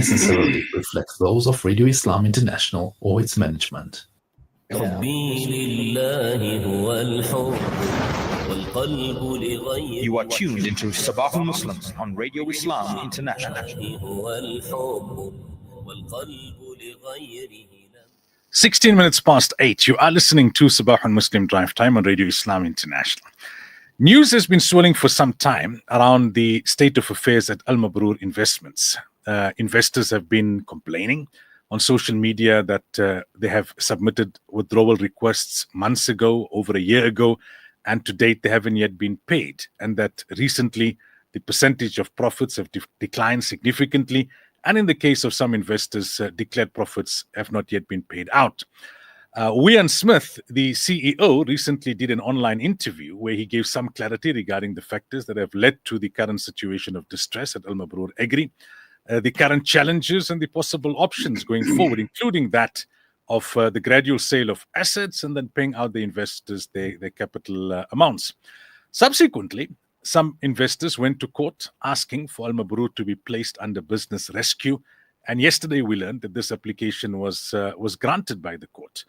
necessarily reflect those of Radio Islam International or its management. You are tuned into Sabahul Muslim on Radio Islam International. 16 minutes past 8. You are listening to Sabahul Muslim Drive Time on Radio Islam International. News has been swirling for some time around the state of affairs at Al Mabrur Investments. Investors have been complaining on social media that they have submitted withdrawal requests months ago, over a year ago, and to date they haven't yet been paid, and that recently the percentage of profits have declined significantly, and in the case of some investors, declared profits have not yet been paid out. Wian Smith, the CEO, recently did an online interview where he gave some clarity regarding the factors that have led to the current situation of distress at Al Mabrur Agri, the current challenges and the possible options going forward, including that of the gradual sale of assets and then paying out the investors their capital amounts. Subsequently, some investors went to court asking for Al Mabrur to be placed under business rescue, and yesterday we learned that this application was granted by the court.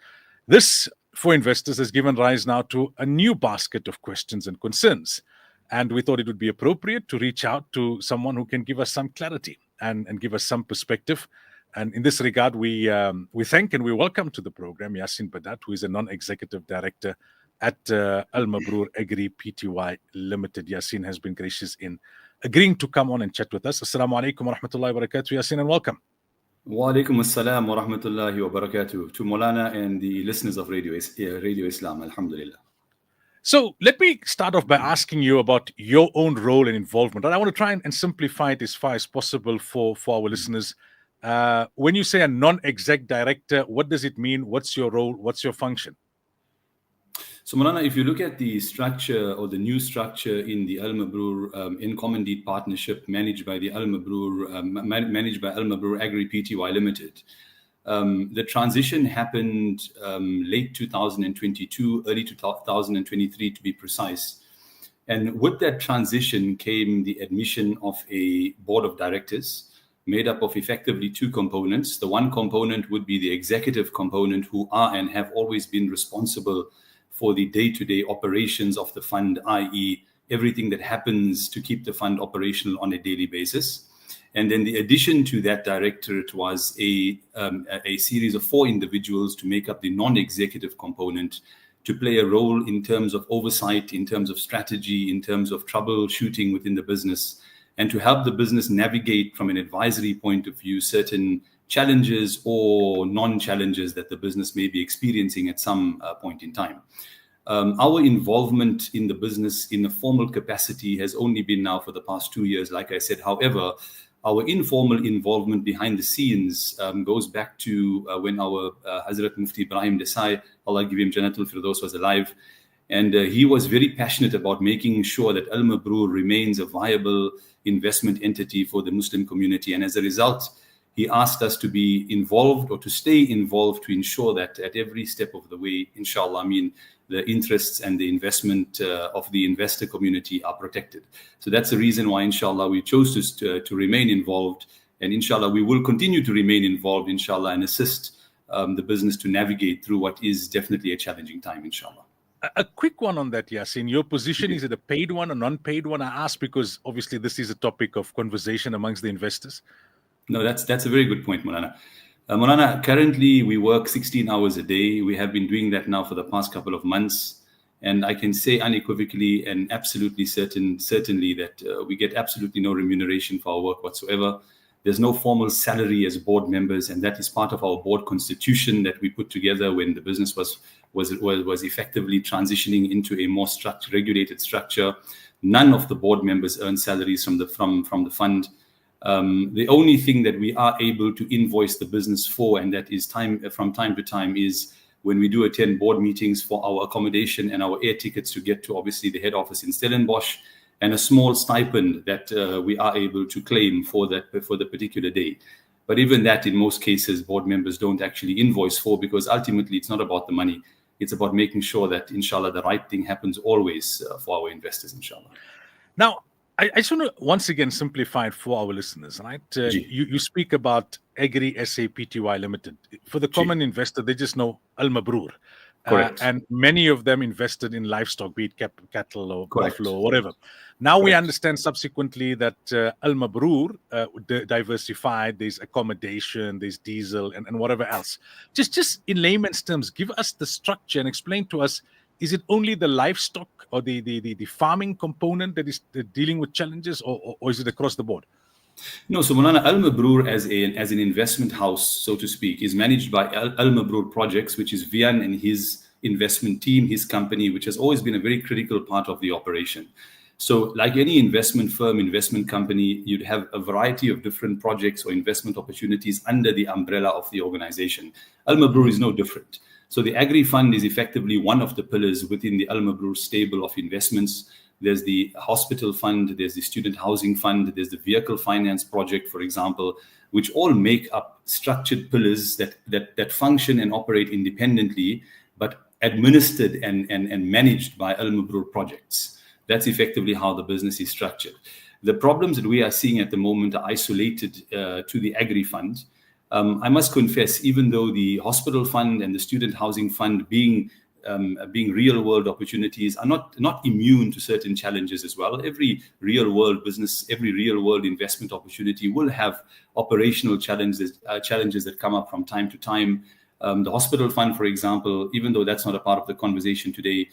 This, for investors, has given rise now to a new basket of questions and concerns, and we thought it would be appropriate to reach out to someone who can give us some clarity and give us some perspective. And in this regard, we thank and we welcome to the program Yassin Badat, who is a non-executive director at Al Mabrur Agri Pty Limited. Yassin has been gracious in agreeing to come on and chat with us. Assalamu alaikum wa rahmatullahi wa barakatuh, Yassin, and welcome. Wa alaikum assalam wa rahmatullahi wa barakatuh to Maulana and the listeners of Radio Islam. Alhamdulillah. So let me start off by asking you about your own role and involvement. And I want to try and simplify it as far as possible for our listeners. When you say a non-exec director, what does it mean? What's your role? What's your function? So, Maulana, if you look at the structure or the new structure in the Al Mabrur in common deed partnership managed by Al Mabrur Agri Pty Limited, the transition happened late 2022, early 2023 to be precise. And with that transition came the admission of a board of directors made up of effectively two components. The one component would be the executive component, who are and have always been responsible for the day-to-day operations of the fund, i.e. everything that happens to keep the fund operational on a daily basis. And then the addition to that directorate was a series of 4 individuals to make up the non-executive component, to play a role in terms of oversight, in terms of strategy, in terms of troubleshooting within the business, and to help the business navigate from an advisory point of view certain challenges or non-challenges that the business may be experiencing at some point in time. Our involvement in the business in a formal capacity has only been now for the past 2 years, like I said. However, our informal involvement behind the scenes goes back to when our Hazrat Mufti Ibrahim Desai, Allah give him Jannatul Firdaus, was alive. And he was very passionate about making sure that Al Mabrur remains a viable investment entity for the Muslim community. And as a result, he asked us to be involved or to stay involved to ensure that at every step of the way, inshallah, the interests and the investment of the investor community are protected. So that's the reason why, inshallah, we chose to remain involved. And inshallah, we will continue to remain involved, inshallah, and assist the business to navigate through what is definitely a challenging time, inshallah. A quick one on that, Yassin. Your position, is it a paid one or non-paid one? I ask because obviously this is a topic of conversation amongst the investors. No, that's a very good point, Maulana. Maulana, currently we work 16 hours a day. We have been doing that now for the past couple of months. And I can say unequivocally and absolutely certainly that we get absolutely no remuneration for our work whatsoever. There's no formal salary as board members, and that is part of our board constitution that we put together when the business was effectively transitioning into a more regulated structure. None of the board members earn salaries from the fund. The only thing that we are able to invoice the business for, and that is from time to time, is when we do attend board meetings for our accommodation and our air tickets to get to obviously the head office in Stellenbosch, and a small stipend that we are able to claim for the particular day. But even that, in most cases, board members don't actually invoice for, because ultimately it's not about the money. It's about making sure that, inshallah, the right thing happens always for our investors, inshallah. Now, I just want to once again simplify it for our listeners, right? You speak about Agri SA Pty Limited. For the common investor, they just know Al Mabroor. Correct. And many of them invested in livestock, be it cattle or Correct. buffalo or whatever. Now we Correct. understand subsequently that Al Mabroor diversified, there's accommodation, there's diesel and whatever else. Just in layman's terms, give us the structure and explain to us, is it only the livestock or the farming component that is dealing with challenges, or is it across the board? No, so Maulana, Al Mabroor as an investment house, so to speak, is managed by Al Mabroor Projects, which is Vian and his investment team, his company, which has always been a very critical part of the operation. So like any investment firm, investment company, you'd have a variety of different projects or investment opportunities under the umbrella of the organization. Al Mabroor is no different. So the Agri Fund is effectively one of the pillars within the Al Mabroor stable of investments. There's the hospital fund, there's the student housing fund, there's the vehicle finance project, for example, which all make up structured pillars that function and operate independently, but administered and managed by Al Mabroor Projects. That's effectively how the business is structured. The problems that we are seeing at the moment are isolated to the Agri Fund. I must confess, even though the hospital fund and the student housing fund being real world opportunities are not immune to certain challenges as well. Every real world business, every real world investment opportunity will have operational challenges that come up from time to time. The hospital fund, for example, even though that's not a part of the conversation today,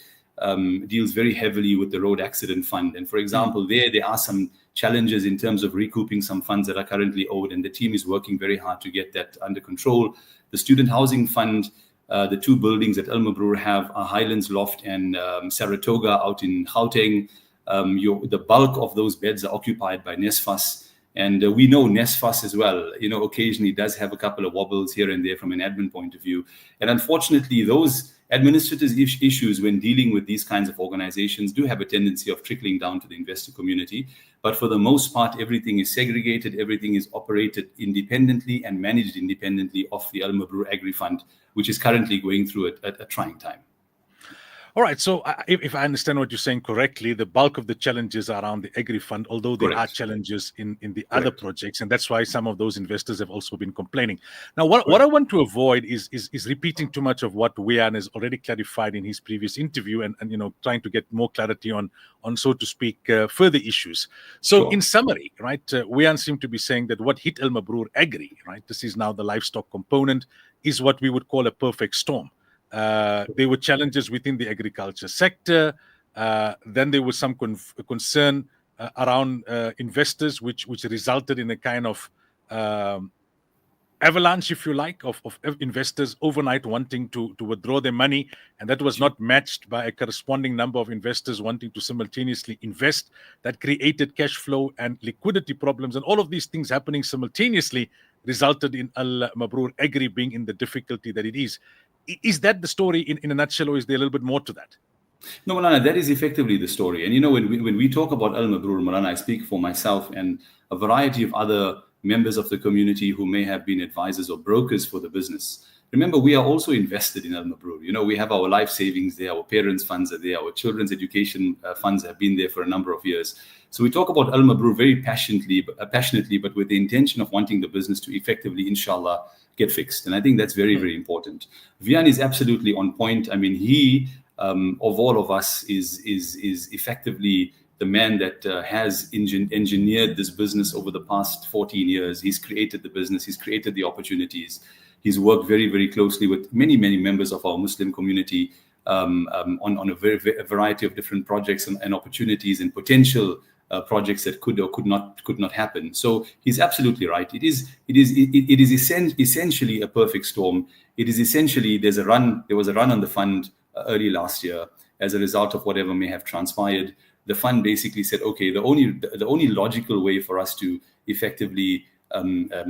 deals very heavily with the road accident fund. And for example, there are some challenges in terms of recouping some funds that are currently owed, and the team is working very hard to get that under control. The student housing fund, the two buildings that Al Mabroor have are Highlands Loft and Saratoga out in Gauteng. The bulk of those beds are occupied by NSFAS. And we know NSFAS as well, occasionally does have a couple of wobbles here and there from an admin point of view. And unfortunately, those administrative issues when dealing with these kinds of organizations do have a tendency of trickling down to the investor community. But for the most part, everything is segregated, everything is operated independently and managed independently of the Al Mabroor Agri Fund, which is currently going through a trying time. All right. So if I understand what you're saying correctly, the bulk of the challenges are around the Agri Fund, although there are challenges in the other projects. And that's why some of those investors have also been complaining. Now, what I want to avoid is repeating too much of what Wian has already clarified in his previous interview and trying to get more clarity on so to speak, further issues. So in summary, right, Wian seemed to be saying that what hit Al Mabroor Agri, right, this is now the livestock component, is what we would call a perfect storm. There were challenges within the agriculture sector. Then there was some concern around investors, which resulted in a kind of avalanche, if you like, of investors overnight wanting to withdraw their money. And that was not matched by a corresponding number of investors wanting to simultaneously invest. That created cash flow and liquidity problems. And all of these things happening simultaneously resulted in Al Mabroor Agri being in the difficulty that it is. Is that the story in a nutshell, or is there a little bit more to that? No, Malana, that is effectively the story. And when we talk about Al Mabroor, Malana, I speak for myself and a variety of other members of the community who may have been advisors or brokers for the business. Remember, we are also invested in Al Mabroor. We have our life savings there, our parents' funds are there, our children's education funds have been there for a number of years. So we talk about Al Mabroor very passionately, but with the intention of wanting the business to effectively, inshallah, get fixed. And I think that's very, very important. Vian is absolutely on point. I mean, he, of all of us, is effectively the man that has engineered this business over the past 14 years. He's created the business. He's created the opportunities. He's worked very, very closely with many, many members of our Muslim community on a variety of different projects and opportunities and potential projects that could or could not happen. So he's absolutely right. It is essentially a perfect storm. It is essentially there was a run on the fund early last year as a result of whatever may have transpired. The fund basically said, okay, the only logical way for us to effectively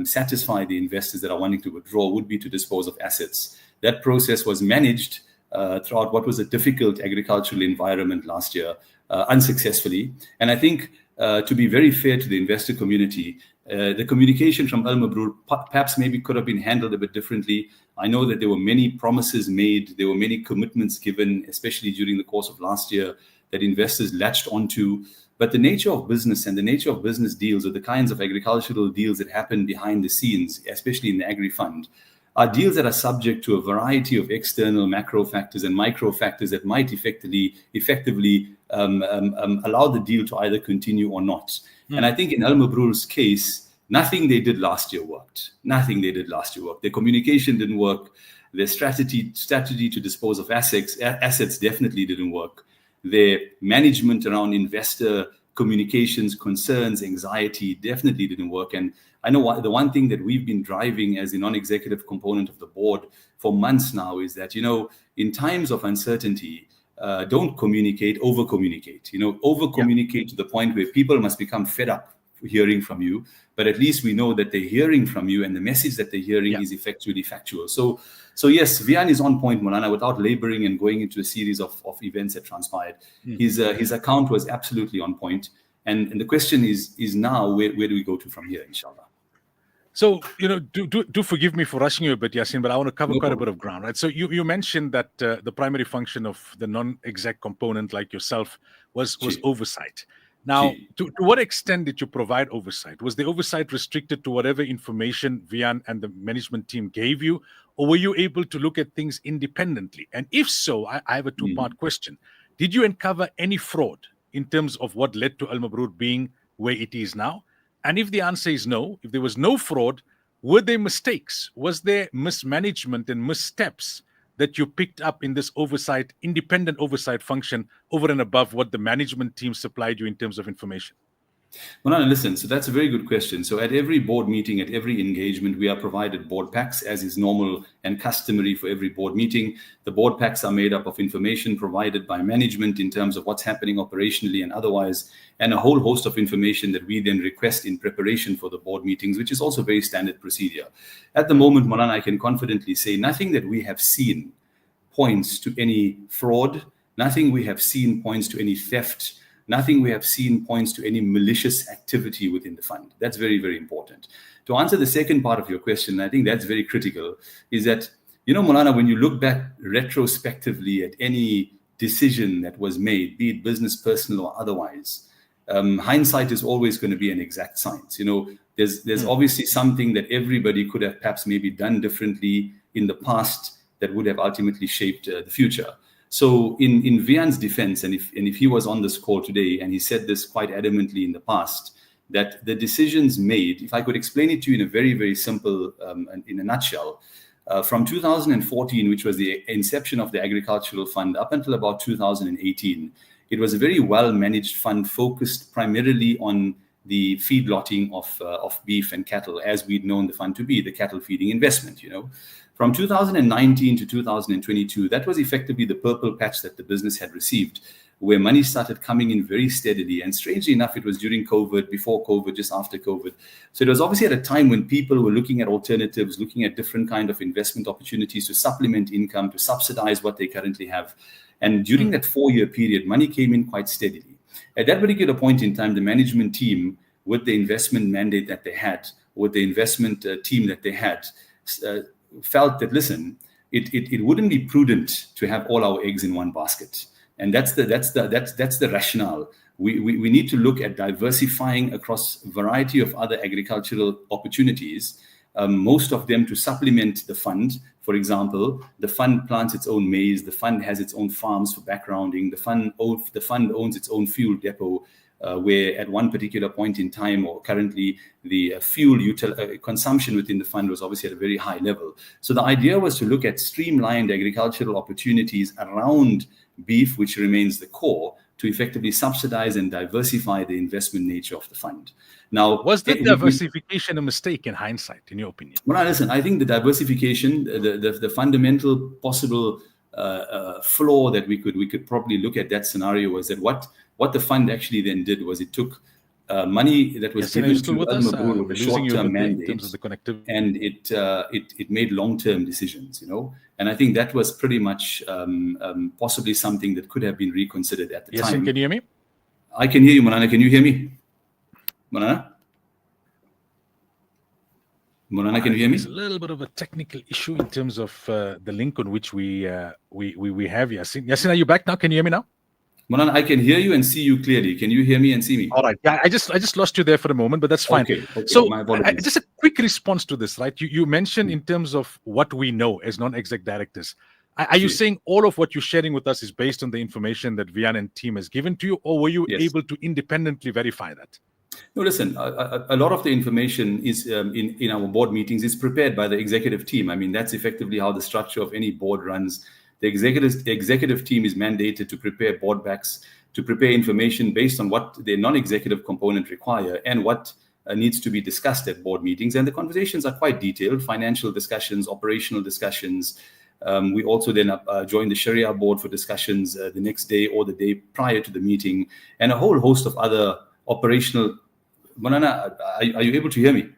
satisfy the investors that are wanting to withdraw would be to dispose of assets. That process was managed throughout what was a difficult agricultural environment last year, unsuccessfully. And I think to be very fair to the investor community, the communication from Al Mabroor perhaps maybe could have been handled a bit differently. I know that there were many promises made, there were many commitments given, especially during the course of last year, that investors latched onto. But the nature of business and the nature of business deals, or the kinds of agricultural deals that happen behind the scenes, especially in the agri fund, are deals that are subject to a variety of external macro factors and micro factors that might effectively allow the deal to either continue or not. And I think in Al Mabroor's case, nothing they did last year worked. Nothing they did last year worked. Their communication didn't work. Their strategy to dispose of assets definitely didn't work. Their management around investor communications, concerns, anxiety definitely didn't work. And I know the one thing that we've been driving as a non-executive component of the board for months now is that, in times of uncertainty, don't communicate, over-communicate. Over-communicate to the point where people must become fed up hearing from you, but at least we know that they're hearing from you and the message that they're hearing is effectually factual. So yes, Vian is on point, Molana, without laboring and going into a series of events that transpired. His account was absolutely on point. And the question is now, where do we go to from here, inshallah? So, do forgive me for rushing you a bit, Yasin, but I want to cover quite a bit of ground, right? So you mentioned that the primary function of the non-exec component like yourself was oversight. Now, to what extent did you provide oversight? Was the oversight restricted to whatever information Vian and the management team gave you, or were you able to look at things independently? And if so, I have a two-part question. Did you uncover any fraud in terms of what led to Al Mabroor being where it is now? And if the answer is no, if there was no fraud, were there mistakes? Was there mismanagement and missteps that you picked up in this oversight, independent oversight function over and above what the management team supplied you in terms of information? Well, listen, so that's a very good question. So at every board meeting, at every engagement, we are provided board packs, as is normal and customary for every board meeting. The board packs are made up of information provided by management in terms of what's happening operationally and otherwise, and a whole host of information that we then request in preparation for the board meetings, which is also very standard procedure. At the moment, Molana, I can confidently say nothing that we have seen points to any fraud, nothing we have seen points to any theft, nothing we have seen points to any malicious activity within the fund. That's very, very important. To answer the second part of your question, I think that's very critical, is that, Molana, when you look back retrospectively at any decision that was made, be it business, personal, or otherwise, hindsight is always going to be an exact science. There's obviously something that everybody could have perhaps maybe done differently in the past that would have ultimately shaped the future. So in Vian's defense, and if he was on this call today, and he said this quite adamantly in the past, that the decisions made, if I could explain it to you in a very, very simple, in a nutshell, from 2014, which was the inception of the agricultural fund, up until about 2018, it was a very well-managed fund focused primarily on the feedlotting of beef and cattle, as we'd known the fund to be, the cattle feeding investment, From 2019 to 2022, that was effectively the purple patch that the business had received, where money started coming in very steadily. And strangely enough, it was during COVID, before COVID, just after COVID. So it was obviously at a time when people were looking at alternatives, looking at different kind of investment opportunities to supplement income, to subsidize what they currently have. And during that 4-year period, money came in quite steadily. At that particular point in time, the management team, with the investment mandate that they had, with the investment team that they had, felt that, listen, it wouldn't be prudent to have all our eggs in one basket. And that's the rationale. We need to look at diversifying across a variety of other agricultural opportunities, most of them to supplement the fund. For example, the fund plants its own maize, the fund has its own farms for backgrounding, the fund owns its own fuel depot, where at one particular point in time, or currently, the fuel consumption within the fund was obviously at a very high level. So the idea was to look at streamlined agricultural opportunities around beef, which remains the core, to effectively subsidize and diversify the investment nature of the fund. Now, was the diversification a mistake in hindsight, in your opinion? Well, listen, I think the diversification, the fundamental possible flaw that we could probably look at that scenario was that what the fund actually then did was it took money that was given to Al Mabroor with a short-term mandate, and it made long-term decisions, And I think that was pretty much possibly something that could have been reconsidered at the time. Yes, can you hear me? I can hear you, Manana. Can you hear me? Manana? Manana, can you hear me? There's a little bit of a technical issue in terms of the link on which we have Yasin. Yasin, are you back now? Can you hear me now? Maulana, I can hear you and see you clearly. Can you hear me and see me? All right. Yeah, I just lost you there for a moment, but that's fine. Okay. So My apologies. just a quick response to this, right? You mentioned in terms of what we know as non-exec directors. Are you saying all of what you're sharing with us is based on the information that Vian and team has given to you, or were you able to independently verify that? No, listen, a lot of the information is in our board meetings is prepared by the executive team. I mean, that's effectively how the structure of any board runs. The executive team is mandated to prepare board backs, to prepare information based on what the non-executive component require and what needs to be discussed at board meetings. And the conversations are quite detailed: financial discussions, operational discussions. We also then join the Sharia board for discussions the next day or the day prior to the meeting, and a whole host of other operational. Maulana, are you able to hear me?